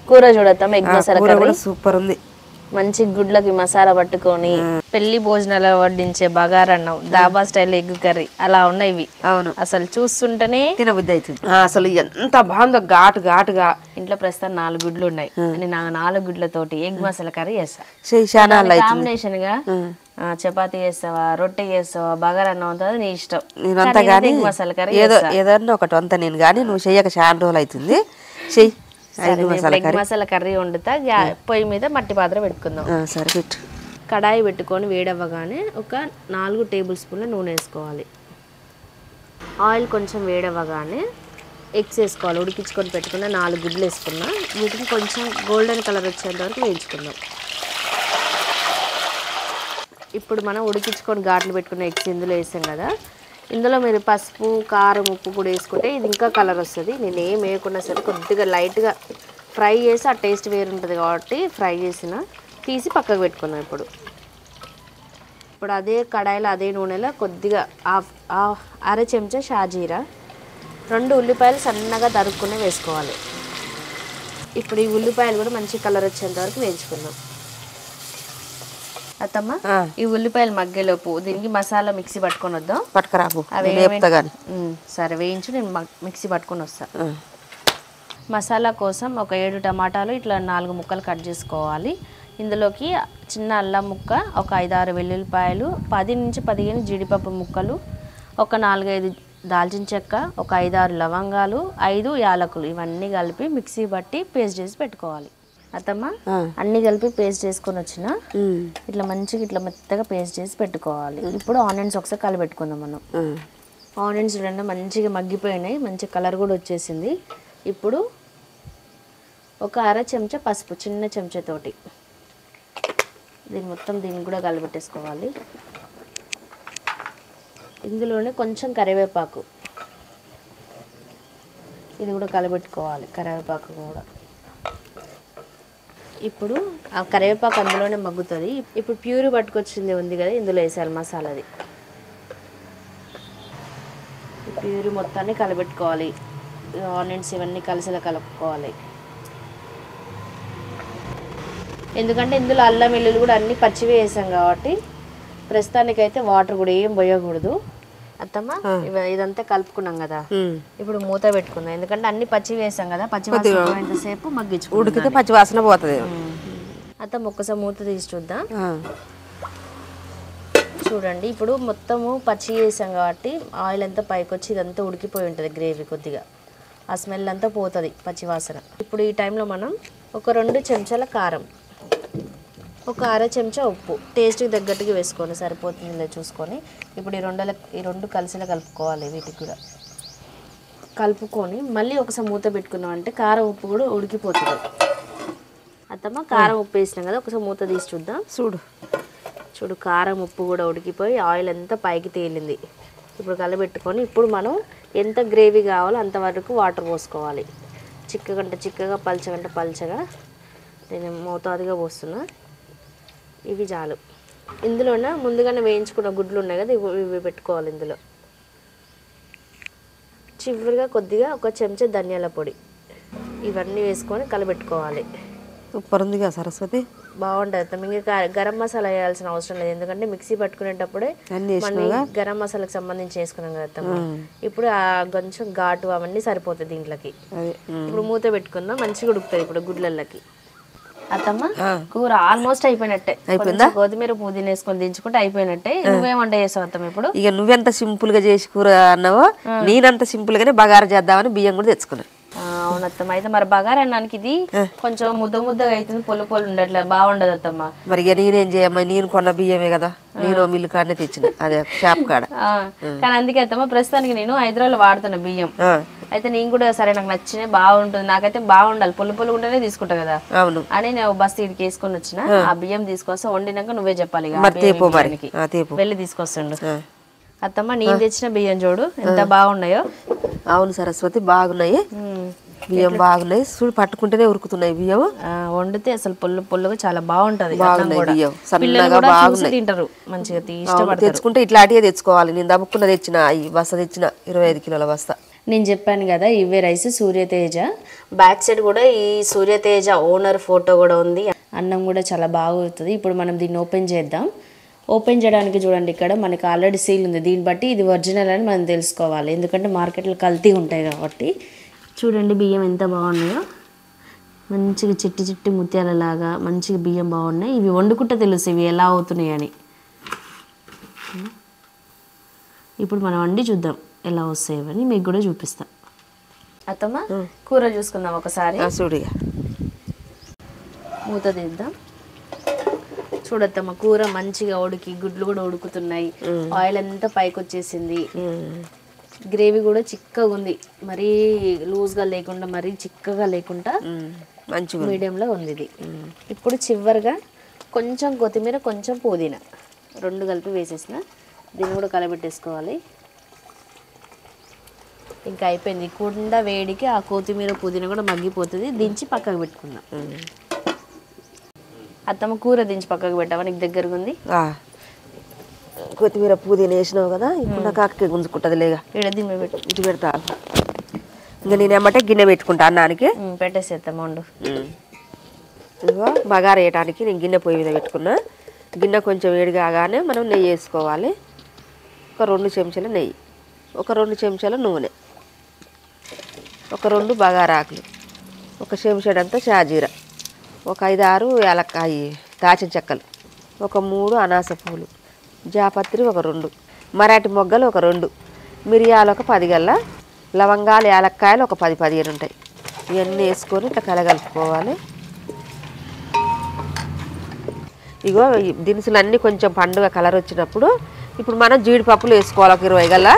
కూర చూడతాం egg masala curry super ఉంది మంచి గుడ్లకి మసాలా పట్టుకొని పెళ్లి భోజనాలు వడ్డించే బగారన్నం దాబా స్టైల్ ఎగ్ కర్రీ అలా ఉన్నాయి ఇవి అవును అసలు చూస్తుంటేనే తినబుద్ధి అవుతుంది అసలు ఎంత బాగుందో ఘాటుగా ఇంట్లో ప్రస్తుతం 4 గుడ్లు ఉన్నాయి నేను 4 గుడ్లతోటి ఎగ్ మసాలా కర్రీ చేస్తా కాంబినేషన్ గా చపాతీ చేస్తావా రొట్టె చేస్తావా బగారన్నం అవుతుంది నీ ఇష్టం ఎగ్ మసాలా కర్రీ ఏదన్నా ఒకటి అంత నేను కానీ నువ్వు చెయ్యక చాలా రోజులు అవుతుంది చెయ్యి ఎగ్ మసాలా కర్రీ వండుతా పొయ్యి మీద మట్టి పాత్ర పెట్టుకుందాం సరే పెట్టు కడాయి పెట్టుకొని వేడవ్వగానే ఒక 4 టేబుల్ స్పూన్ల నూనె వేసుకోవాలి ఆయిల్ కొంచెం వేడవ్వగానే ఎగ్స్ వేసుకోవాలి ఉడికించుకొని పెట్టుకున్న 4 గుడ్లు వేసుకున్నా వీటిని కొంచెం గోల్డెన్ కలర్ వచ్చేంత వరకు వేయించుకుందాం ఇప్పుడు మనం ఉడికించుకొని ఘాట్లు పెట్టుకున్న ఎగ్స్ ఇందులో వేసాం కదా ఇందులో మీరు పసుపు కారం ఉప్పు కూడా వేసుకుంటే ఇది ఇంకా కలర్ వస్తుంది నేను ఏం వేయకుండా సరే కొద్దిగా లైట్గా ఫ్రై చేసి ఆ టేస్ట్ వేరు ఉంటుంది కాబట్టి ఫ్రై చేసిన తీసి పక్కకు పెట్టుకున్నాం ఇప్పుడు అదే కడాయిలో అదే నూనెలో కొద్దిగా అర చెంచా షాజీరా 2 ఉల్లిపాయలు సన్నగా తరుక్కునే వేసుకోవాలి ఇప్పుడు ఈ ఉల్లిపాయలు కూడా మంచి కలర్ వచ్చేంత వరకు వేయించుకుందాం అత్తమ్మ ఈ ఉల్లిపాయలు మగ్గేలోపు దీనికి మసాలా మిక్సీ పట్టుకొని వద్దాం పట్టుకురాపు సరే వేయించు నేను మిక్సీ పట్టుకొని వస్తా మసాలా కోసం ఒక 7 టమాటాలు ఇట్లా 4 ముక్కలు కట్ చేసుకోవాలి ఇందులోకి చిన్న అల్లం ముక్క ఒక 5-6 వెల్లుల్లిపాయలు 10 నుంచి 15 జీడిపప్పు ముక్కలు ఒక 4-5 దాల్చిన చెక్క ఒక 5-6 లవంగాలు 5 యాలకులు ఇవన్నీ కలిపి మిక్సీ పట్టి పేస్ట్ చేసి పెట్టుకోవాలి అత్తమ్మ అన్ని కలిపి పేస్ట్ చేసుకొని వచ్చిన ఇట్లా మంచిగా ఇట్లా మెత్తగా పేస్ట్ చేసి పెట్టుకోవాలి ఇప్పుడు ఆనియన్స్ ఒకసారి కలిపెట్టుకుందాం మనం ఆనియన్స్ రెండు మంచిగా మగ్గిపోయినాయి మంచి కలర్ కూడా వచ్చేసింది ఇప్పుడు ఒక అర చెంచా పసుపు చిన్న చెంచాతోటి దీన్ని కూడా కలిపెట్టేసుకోవాలి ఇందులోనే కొంచెం కరివేపాకు ఇది కూడా కలిపెట్టుకోవాలి కరివేపాకు కూడా ఇప్పుడు ఆ కరివేపాకు అందులోనే మగ్గుతుంది ఇప్పుడు ప్యూరీ పట్టుకొచ్చింది ఉంది కదా ఇందులో వేసాలి మసాలాది ప్యూరీ మొత్తాన్ని కలిపెట్టుకోవాలి ఆనియన్స్ ఇవన్నీ కలిసిలా కలుపుకోవాలి ఎందుకంటే ఇందులో అల్లం వెల్లుల్లి కూడా అన్ని పచ్చివే వేసాం కాబట్టి ప్రస్తుతానికైతే వాటర్ కూడా ఏం పోయకూడదు అత్తమ్మ ఇదంతా కలుపుకున్నాం కదా ఇప్పుడు మూత పెట్టుకుందాం ఎందుకంటే అన్ని పచ్చి వేసాం కదా పచ్చి వాసన ఎంతసేపు మగ్గించుకుందాం ఉడికితే పచ్చి వాసన పోతుంది అత్తమ్మ ఒక్కసారి మూత తీసి చూద్దాం చూడండి ఇప్పుడు మొత్తము పచ్చి వేసాం కాబట్టి ఆయిల్ అంతా పైకి వచ్చి ఇదంతా ఉడికిపోయి ఉంటుంది గ్రేవీ కొద్దిగా ఆ స్మెల్ అంతా పోతుంది పచ్చి వాసన ఇప్పుడు ఈ టైంలో మనం ఒక 2 చెంచాల కారం ఒక అర చెంచా ఉప్పు టేస్ట్కి తగ్గట్టుగా వేసుకొని సరిపోతుందో చూసుకొని ఇప్పుడు ఈ రెండు కలిసిలా కలుపుకోవాలి వీటికి కూడా కలుపుకొని మళ్ళీ ఒకసారి మూత పెట్టుకున్నాం అంటే కారం ఉప్పు కూడా ఉడికిపోతుంది అత్తమ్మ కారం ఉప్పు వేసినాం కదా ఒకసారి మూత తీసి చూద్దాం చూడు కారం ఉప్పు కూడా ఉడికిపోయి ఆయిల్ అంతా పైకి తేలింది ఇప్పుడు కలబెట్టుకొని ఇప్పుడు మనం ఎంత గ్రేవీ కావాలో అంతవరకు వాటర్ పోసుకోవాలి చిక్కగా పల్చగా నేను మోతాదుగా పోస్తున్నా ఇవి చాలు ఇందులోనే ముందుగానే వేయించుకున్న గుడ్లు ఉన్నాయి కదా ఇవి పెట్టుకోవాలి ఇందులో చివరిగా కొద్దిగా ఒక చెంచా ధనియాల పొడి ఇవన్నీ వేసుకొని కలబెట్టుకోవాలి సూపర్ ఉంది కదా సరస్వతి బాగుంటుంది ఇంకా గరం మసాలా వేయాల్సిన అవసరం లేదు ఎందుకంటే మిక్సీ పట్టుకునేటప్పుడే మళ్ళీ గరం మసాలాకి సంబంధించి వేసుకున్నాం కదా ఇప్పుడు ఆ కొంచెం ఘాటు అవన్నీ సరిపోతుంది దీంట్లోకి ఇప్పుడు మూత పెట్టుకుందాం మంచిగా ఉడుకుతుంది ఇప్పుడు గుడ్లకి అత్తమ్మ కూర ఆల్మోస్ట్ అయిపోయినట్టే కొత్తిమీర పుదీనా వేసుకొని దించుకుంటే అయిపోయినట్టే నువ్వేం వంట చేసావు అత్తమ్మ ఇప్పుడు ఇక నువ్వెంత సింపుల్ గా చేసి కూర అన్నావో నేనంత సింపుల్ గానే బగారా చేద్దామని బియ్యం కూడా తెచ్చుకున్నా అవునత్తమ్మ అయితే మరి బగారన్నానికి ఇది కొంచెం ముద్దగా అవుతుంది పొలు ఉండట్లే బాగుండదు అత్తమ్మ మరి ఇక నేనేం చేయమ్మా నేను కొన్న బియ్యమే కదా నేను మిల్లు కాడనే తెచ్చిన అదే షాప్ కాడ కానీ అందుకే అత్తమ్మ ప్రస్తుతానికి నేను హైదరాబాద్ వాడుతున్నా బియ్యం అయితే నేను కూడా సరే నాకు నచ్చినాయి బాగుంటుంది నాకైతే బాగుండాలి పొలు ఉంటేనే తీసుకుంటా కదా అవును అని నేను బస్ ఇడికి వేసుకొని వచ్చిన ఆ బియ్యం తీసుకొస్తా వండినాక నువ్వే చెప్పాలి వెళ్ళి తీసుకొస్తుండు అత్తమ్మ నేను తెచ్చిన బియ్యం చూడు ఎంత బాగున్నాయో అవును సరస్వతి బాగున్నాయి బియ్యం బాగున్నాయి చూడు పట్టుకుంటేనే ఉరుకుతున్నాయి బియ్యం వండితే అసలు పొల్లుగా చాలా బాగుంటది బియ్యం సన్నగా బాగున్నాయి తింటారు మంచిగా ఇష్టపడతారు తెచ్చుకుంటే ఇట్లాంటివే తెచ్చుకోవాలి నేను దమ్ముకున్న తెచ్చిన ఈ బస్తా తెచ్చిన 25 కిలోల బస్తా నేను చెప్పాను కదా ఇవే రైస్ సూర్యతేజ. బ్యాక్ సైడ్ కూడా ఈ సూర్యతేజ ఓనర్ ఫోటో కూడా ఉంది. అన్నం కూడా చాలా బాగా అవుతుంది. ఇప్పుడు మనం దీన్ని ఓపెన్ చేద్దాం. ఓపెన్ చేయడానికి చూడండి ఇక్కడ మనకి ఆల్రెడీ సీల్ ఉంది. దీన్ని బట్టి ఇది ఒరిజినల్ అని మనం తెలుసుకోవాలి, ఎందుకంటే మార్కెట్లో కల్తీ ఉంటాయి కాబట్టి. చూడండి బియ్యం ఎంత బాగున్నాయో, మంచిగా చిట్టి చిట్టి ముత్యాలలాగా మంచిగా బియ్యం బాగున్నాయి. ఇవి వండుకుంటే తెలుసు ఇవి ఎలా అవుతున్నాయి అని. ఇప్పుడు మనం వండి చూద్దాం ఎలా వస్తాయని, మీకు కూడా చూపిస్తా. అత్తమ్మ కూర చూసుకుందాం ఒకసారి. చూడిగా మూత తీద్దాం. చూడత్తమ్మ కూర మంచిగా ఉడికి గుడ్లు కూడా ఉడుకుతున్నాయి. ఆయిల్ అంతా పైకి వచ్చేసింది. గ్రేవీ కూడా చిక్కగా ఉంది, మరీ లూజ్గా లేకుండా మరీ చిక్కగా లేకుండా మంచిగా మీడియంలో ఉంది ఇది. ఇప్పుడు చివరిగా కొంచెం కొత్తిమీర కొంచెం పుదీనా రెండు కలిపి వేసేసిన దీన్ని కూడా కలబెట్టేసుకోవాలి. ఇంకా అయిపోయింది. కుండ వేడికి ఆ కొత్తిమీర పుదీనా కూడా మగ్గిపోతుంది. దించి పక్కకు పెట్టుకుందాం. అత్తమ్మ కూర దించి పక్కకు పెట్టావా, నీకు దగ్గరగా ఉంది. కొత్తిమీర పుదీనా వేసినావు కదా, ఇప్పుడు నాకు అక్కకే గుంజుకుంటుంది లేగా. ఇక్కడ దిమ్మ పెట్టు, ఇటు పెడతా. ఇంకా నేను ఏమంటే గిన్నె పెట్టుకుంటా అన్నానికి. పెట్టేసేద్దాం వండు. ఇదిగో బగారా వేయటానికి నేను గిన్నె పొయ్యి మీద పెట్టుకున్నా. గిన్నె కొంచెం వేడి కాగానే మనం నెయ్యి వేసుకోవాలి. ఒక 2 చెంచాల నెయ్యి, ఒక 2 చెంచాల నూనె, ఒక 2 బగారాకులు, ఒక చెంచాడంతా షాజీరా, ఒక 5-6 యాలక్కాయ దాచిన చెక్కలు, ఒక 3 అనాస పూలు, జాపత్రి ఒక 2, మరాఠీ మొగ్గలు ఒక 2, మిరియాలు ఒక 10 గల్ల, లవంగాలు యాలక్కాయలు ఒక 10-15 ఉంటాయి. ఇవన్నీ వేసుకొని ఇట్లా కలగలుపుకోవాలి. ఇగో దినుసులు అన్నీ కొంచెం పండుగ కలర్ వచ్చినప్పుడు ఇప్పుడు మనం జీడిపప్పులు వేసుకోవాలి ఒక 20 గల్ల.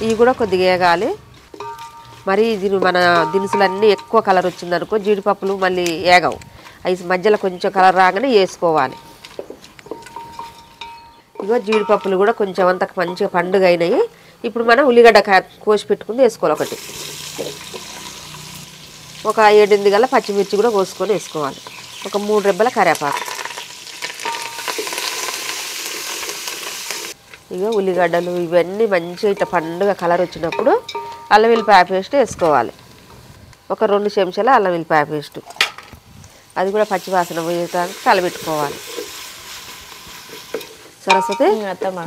ఇవి కూడా కొద్దిగా వేగాలి. మరి దీని మన దినుసులన్నీ ఎక్కువ కలర్ వచ్చిందనుకో జీడిపప్పులు మళ్ళీ వేగవు. అవి మధ్యలో కొంచెం కలర్ రాగానే వేసుకోవాలి. ఇగో జీడిపప్పులు కూడా కొంచెం అంత మంచిగా పండుగ అయినాయి. ఇప్పుడు మనం ఉల్లిగడ్డ కోసి పెట్టుకుని వేసుకోవాలి. ఒకటి ఒక 7-8 గల్ల పచ్చిమిర్చి కూడా కోసుకొని వేసుకోవాలి. ఒక 3 రెబ్బల కరివేపాకు. ఇగో ఉల్లిగడ్డలు ఇవన్నీ మంచిగా ఇట్లా పండుగ కలర్ వచ్చినప్పుడు అల్లం వెల్లిపాయ పేస్ట్ వేసుకోవాలి. ఒక 2 చెంచాల అల్లం వెల్లిపాయ పేస్టు, అది కూడా పచ్చివాసన పోయేదానికి కలబెట్టుకోవాలి. సరస్వతి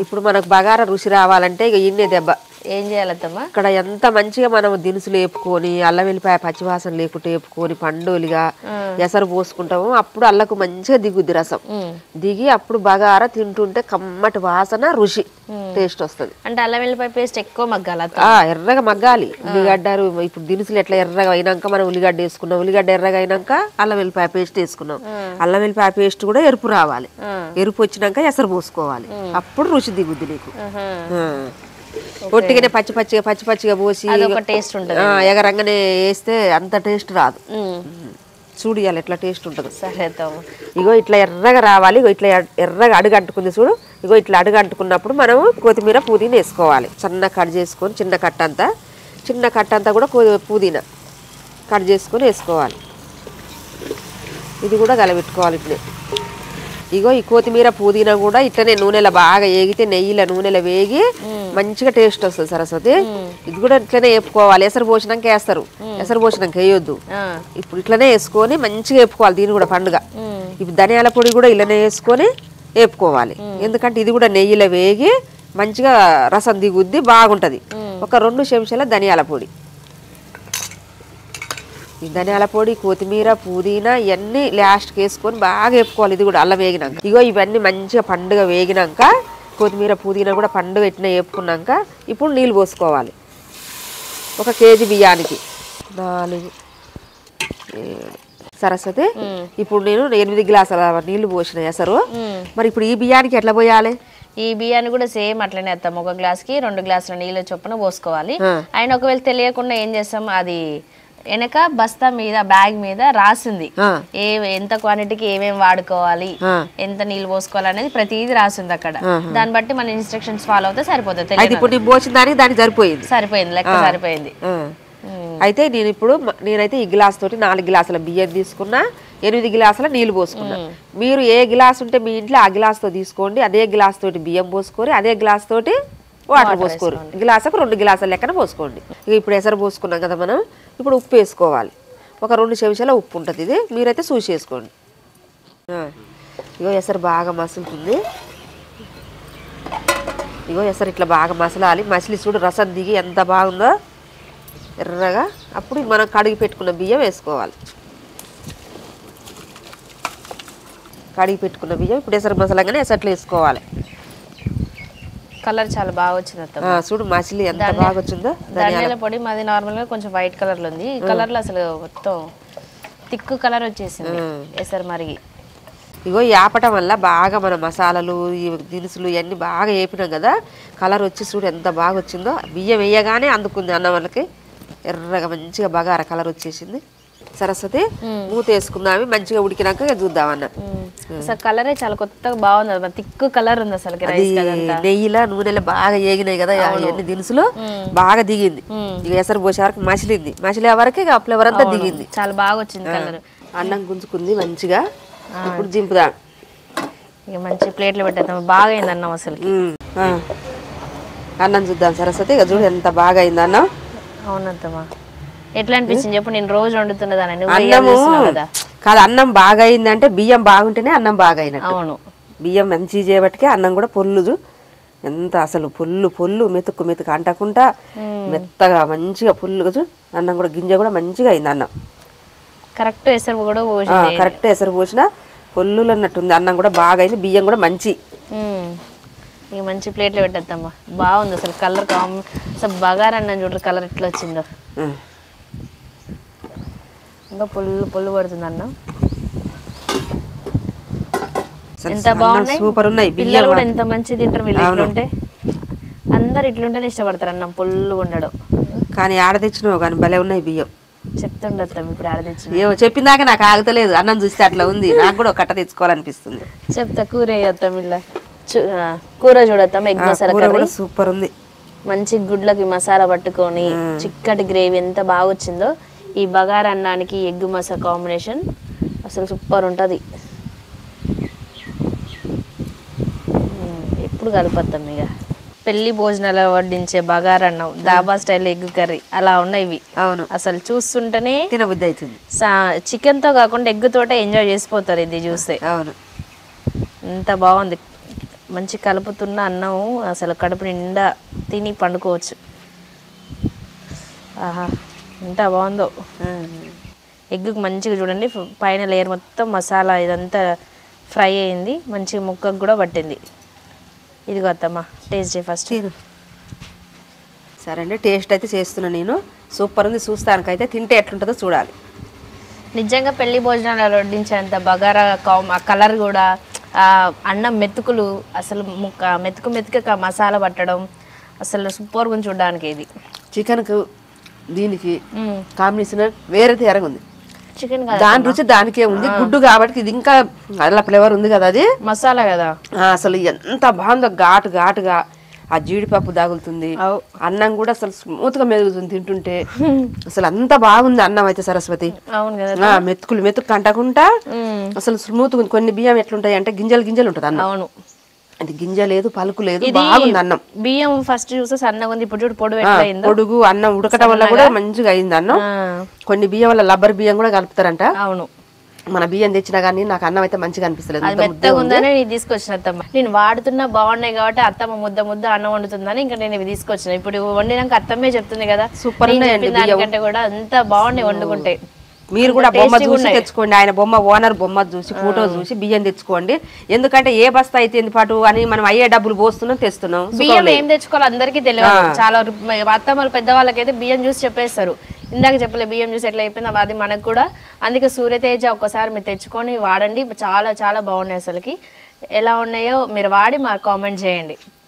ఇప్పుడు మనకు బగారా రుచి రావాలంటే ఇక ఇన్నే దెబ్బ. ఏం చేయాలత్తమ్మా? ఇక్కడ ఎంత మంచిగా మనం దినుసులు వేపుకొని అల్లం వెల్లిపాయ పచ్చివాసన లేకుండా వేపుకొని పండుగలుగా ఎసరు పోసుకుంటాము. అప్పుడు అల్లకు మంచిగా దిగుద్ది రసం. దిగి అప్పుడు బగారా తింటుంటే కమ్మటి వాసన రుచి టేస్ట్ వస్తుంది. అంటే అల్లం వెల్లిపాయ పేస్ట్ ఎక్కువ మగ్గాలి, ఎర్రగా మగ్గాలి. ఉల్లిగడ్డలు ఇప్పుడు దినుసులు ఎట్లా ఎర్రగా అయినాక మనం ఉల్లిగడ్డ వేసుకున్నాం, ఉల్లిగడ్డ ఎర్రగా అయినాక అల్లం వెల్లిపాయ పేస్ట్ వేసుకున్నాం. అల్లం వెల్లిపాయ పేస్ట్ కూడా ఎరుపు రావాలి. ఎరుపు వచ్చినాక ఎసరు పోసుకోవాలి. అప్పుడు రుచి దిగుద్ది నీకు. ఒట్టిగానే పచ్చిగా పోసి టేస్ట్ ఉంటుంది. ఎగరంగానే వేస్తే అంత టేస్ట్ రాదు. చూడు ఇవాళ ఎట్లా టేస్ట్ ఉంటుంది. సరే ఇగో ఇట్లా ఎర్రగా రావాలి. ఇగో ఇట్లా ఎర్రగా అడుగు అంటుకుంది చూడు. ఇగో ఇట్లా అడుగు అంటుకున్నప్పుడు మనం కొత్తిమీర పుదీనా వేసుకోవాలి. సన్న కట్ చేసుకొని చిన్న కట్ట అంతా కూడా పుదీనా కట్ చేసుకొని వేసుకోవాలి. ఇది కూడా కలబెట్టుకోవాలి ఇట్లే. ఇగో ఈ కొత్తిమీర పుదీనా కూడా ఇట్లనే నూనెలో బాగా వేగితే నెయ్యిలో నూనెలో వేగి మంచిగా టేస్ట్ వస్తుంది సరస్వతి. ఇది కూడా ఇట్లనే వేపుకోవాలి. ఎసరు పోసినాక వేస్తారు, ఎసరు పోసినాక వేయొద్దు. ఇప్పుడు ఇట్లనే వేసుకొని మంచిగా వేపుకోవాలి. దీన్ని కూడా పండుగ. ఇప్పుడు ధనియాల పొడి కూడా ఇలానే వేసుకొని వేపుకోవాలి. ఎందుకంటే ఇది కూడా నెయ్యిలో వేగి మంచిగా రసం దిగుద్ది, బాగుంటుంది. ఒక 2 చెంచాల ధనియాల పొడి, ఈ ధనియాల పొడి కొత్తిమీర పుదీనా ఇవన్నీ లాస్ట్కి వేసుకొని బాగా వేపుకోవాలి. ఇది కూడా అల్లం వేగినాక. ఇగో ఇవన్నీ మంచిగా పండుగ వేగినాక కొత్తిమీర పుదీనా కూడా పండుగ ఇట్లా వేపుకున్నాక ఇప్పుడు నీళ్ళు పోసుకోవాలి. 1 కేజీ బియ్యానికి 4, 7 సరస్వతి. ఇప్పుడు నేను 8 గ్లాసుల నీళ్లు పోసిన ఎసరు. మరి ఇప్పుడు ఈ బియ్యానికి ఎట్లా పోయాలి? ఈ బియ్యాన్ని కూడా సేమ్ అట్లనే వేస్తాం. 1 గ్లాస్కి 2 గ్లాసుల నీళ్ళు చొప్పున పోసుకోవాలి. ఆయన ఒకవేళ తెలియకుండా ఏం చేస్తాం, అది వెనక బస్తా మీద బ్యాగ్ మీద రాసింది ఎంత క్వాంటిటీకి ఏమేమి వాడుకోవాలి, ఎంత నీళ్ళు పోసుకోవాలి అనేది ప్రతిదీ రాసింది అక్కడ. దాన్ని బట్టి మన ఇన్స్ట్రక్షన్స్ ఫాలో అవుతే సరిపోతుంది. సరిపోయింది, లెక్క సరిపోయింది. అయితే నేనైతే ఈ గ్లాస్ తోటి 4 గ్లాసుల బియ్యం తీసుకున్నా, 8 గ్లాసుల నీళ్లు పోసుకున్నా. మీరు ఏ గ్లాస్ ఉంటే మీ ఇంట్లో ఆ గ్లాస్ తో తీసుకోండి. అదే గ్లాస్ తోటి బియ్యం పోసుకొని అదే గ్లాస్ తోటి వాటర్ పోసుకోరు, గ్లాసుకు 2 గ్లాసుల లెక్కన పోసుకోండి. ఇక ఇప్పుడు ఎసరు పోసుకున్నాం కదా మనం, ఇప్పుడు ఉప్పు వేసుకోవాలి. ఒక 2 చెంచాల ఉప్పు ఉంటుంది, ఇది మీరైతే చూసి వేసుకోండి. ఇగో ఎసరు బాగా మసులుతుంది. ఇగో ఎసరు ఇట్లా బాగా మసలాలి. మసిలి చూడు రసం దిగి ఎంత బాగుందో ఎర్రగా. అప్పుడు మనం కడిగి పెట్టుకున్న బియ్యం వేసుకోవాలి. కడిగి పెట్టుకున్న బియ్యం ఇప్పుడు ఎసరు మసలంగానే ఎసట్లు వేసుకోవాలి. కలర్ చాలా బాగా వచ్చింది అత్తమ్మ. చూడు మసిలి ఎంత బాగా వచ్చిందో. ధనియాల పొడి మాది నార్మల్ గా కొంచెం వైట్ కలర్ లో ఉంది, ఈ కలర్ లో అసలు మొత్తం తిక్కు కలర్ వచ్చేసింది ఎసరు మరిగి. ఇగో ఆపటం వల్ల బాగా మన మసాలాలు ఈ దినుసులు ఇవన్నీ బాగా వేపినాం కదా, కలర్ వచ్చి చూడు ఎంత బాగా వచ్చిందో. బియ్యం వేయగానే అందుకుంది అన్నం వాళ్ళకి, ఎర్రగా మంచిగా బగార కలర్ వచ్చేసింది. సరస్వతి మూత వేసుకుందాం, మంచిగా ఉడికినాక చూద్దామన్న. అసలు కలరే చాలా కొత్తగా బాగుంది, తిక్కు కలర్ ఉంది అసలు. నెయ్యిలా నూనెలో బాగా ఏగినాయి కదా ఇవన్నీ దినుసులు, బాగా దిగింది. ఇక ఎసరు పోసే వరకు మసిలింది, మసిలే వరకు ఇక ఫ్లేవర్ అంతా దిగింది, చాలా బాగా వచ్చింది కలర్. అన్నం గుంజుకుంది మంచిగా. ఇప్పుడు దింపుదాం, ఇక మంచి ప్లేట్లు పెట్టేద్దాం. బాగా అయింది అన్నం అసలు. అన్నం చూద్దాం సరస్వతి. ఇక చూడు ఎంత బాగా అయింది అన్నం. అవునమ్మా, ఎట్లా అనిపించింది చెప్పు? నేను రోజు వండుతున్నదాన్ని అన్నము కాదు, అన్నం బాగా అయిందంటే బియ్యం బాగుంటేనే అన్నం బాగా అయినట్టు. అవును, బియ్యం మంచి చేయబట్టికే అన్నం కూడా పొల్లు ఎంత అసలు పొల్లు మెతుకు మెతుకు అంటకుండా మెత్తగా మంచిగా పొల్లుగా అన్నం కూడా గింజ కూడా మంచిగా అయింది. అన్నం కరెక్ట్ ఎసరు కూడా కరెక్ట్ ఎసరు పోసిన పొల్లులు అన్నట్టుంది. అన్నం కూడా బాగా అయింది, బియ్యం కూడా మంచి. ఇక మంచి ప్లేట్లో పెట్టేద్దామా. బాగుంది అసలు కలర్, అసలు బగారా అన్నం చూడరు కలర్ ఎట్లా వచ్చిందో. ఇంకా పొల్లు పడుతుంది అన్నం. ఎంత బాగున్నాయి, సూపర్ ఉన్నాయి. పిల్లలు కూడా ఎంత మంచి తింటారు వీళ్ళు. ఇట్లుంటే అందరు ఇట్లుంటేనే ఇష్టపడతారు అన్నం పొల్లు ఉండడం. కానీ ఆడ తెచ్చినావు కానీ భలే ఉన్నాయి బియ్యం. చెప్తుండొస్తాం ఇప్పుడు ఆడ తెచ్చిన. ఏమో చెప్పిందాక నాకు ఆగుతలేదు, అన్నం చూస్తే అట్లా ఉంది. నాకు కూడా ఒక కట్ట తెచ్చుకోవాలనిపిస్తుంది. చెప్తా, కూర వేయొద్దాం ఇలా. కూర చూడొద్దాం, ఎగ్ మసాలా కర్రీ సూపర్ ఉంది. మంచి గుడ్లకి మసాలా పట్టుకొని చిక్కటి గ్రేవీ ఎంత బాగా వచ్చిందో. ఈ బగారా అన్నానికి ఎగ్ మసాలా కాంబినేషన్ అసలు సూపర్ ఉంటుంది. ఎప్పుడు కలుపుతాం ఇక. పెళ్లి భోజనాలు వడ్డించే బగారా అన్నం, దాబా స్టైల్ ఎగ్ కర్రీ అలా ఉన్నాయి ఇవి. అవును, అసలు చూస్తుంటేనే తినబుద్ధి అవుతుంది. చికెన్ తో కాకుండా ఎగ్ తోటే ఎంజాయ్ చేసిపోతారు ఇది చూస్తే. అవును, ఎంత బాగుంది. మంచి కలుపుతున్న అన్నం అసలు కడుపు నిండా తిని పండుకోవచ్చు. ఆహా, ఎంత బాగుందో. ఎగ్గుకి మంచిగా చూడండి, పైన లేయర్ మొత్తం మసాలా ఇదంతా ఫ్రై అయింది, మంచిగా ముక్కకు కూడా పట్టింది. ఇదిగో అత్తమ్మా, టేస్ట్ చేయి ఫస్ట్. సరే అండి, టేస్ట్ అయితే చేస్తున్నా నేను. సూపర్ ఉంది, చూస్తానికైతే. తింటే ఎట్లుంటుందో చూడాలి. నిజంగా పెళ్లి భోజనాలు వడ్డించేంత బగారా ఆ కలర్ కూడా, అన్నం మెతుకులు అసలు మెతుకు మసాలా పట్టడం అసలు సూపర్గా ఉంది చూడడానికి. ఇది చికెన్కు దీనికి కాంబినేషన్ వేరే తేరగా ఉంది. చికెన్ దాని రుచి దానికే ఉంది, గుడ్డు కాబట్టి ఇది ఇంకా అలా ఫ్లేవర్ ఉంది కదా, అది మసాలా కదా. అసలు ఎంత బాగుందో, ఘాటుగా ఆ జీడిపప్పు తగులుతుంది. అన్నం కూడా అసలు స్మూత్ గా మెదుగుతుంది తింటుంటే. అసలు అంత బాగుంది అన్నం అయితే సరస్వతి. అవును కదా, మెతుకు అంటకుండా అసలు స్మూత్. కొన్ని బియ్యం ఎట్లుంటాయి అంటే గింజలు ఉంటుంది అన్నం. అవును, అది గింజ లేదు, పలుకు లేదు, బాగుంది అన్నం. బియ్యం ఫస్ట్ చూస్తే సన్నగా ఉంది, ఇప్పుడు పొడుగు అన్నం ఉడకటం వల్ల కూడా మంచిగా అయింది అన్నం. కొన్ని బియ్యం వల్ల లబ్బర్ బియ్యం కూడా కలుపుతారంట. అవును, మన బియ్యం తెచ్చినా కానీ నాకు అన్నం అయితే మంచిగా అనిపిస్తలేదు. మెత్తగా ఉందని నేను తీసుకొచ్చిన అత్తమ్మ. నేను వాడుతున్నా బాగున్నాయి కాబట్టి అత్తమ్మ ముద్ద అన్నం వండుతుందని ఇంకా నేను ఇవి తీసుకొచ్చిన. ఇప్పుడు వండినాక అత్తమ్మే చెప్తుంది కదా, సూపర్ దానికంటే కూడా అంత బాగున్నాయి వండుకుంటే. మీరు కూడా బొమ్మ చూసి తెచ్చుకోండి, ఆయన ఓనర్ బొమ్మ చూసి ఫోటో చూసి బియ్యం తెచ్చుకోండి. ఎందుకంటే ఏ బస్తా అయితే పాటు అని మనం అయ్యే డబ్బులు పోస్తున్నాం తెస్తున్నాం. బియ్యం ఏం తెచ్చుకోవాలి అందరికీ తెలియదు. చాలా అత్తమ్మలు పెద్దవాళ్ళకైతే బియ్యం చూసి చెప్పేస్తారు. ఇందాక చెప్పలే బియ్యం చూసి ఎట్లా అయిపోయింది, అది మనకు కూడా. అందుకే సూర్యతేజ ఒక్కసారి మీరు తెచ్చుకొని వాడండి, చాలా చాలా బాగున్నాయి. అసలుకి ఎలా ఉన్నాయో మీరు వాడి మాకు కామెంట్ చేయండి.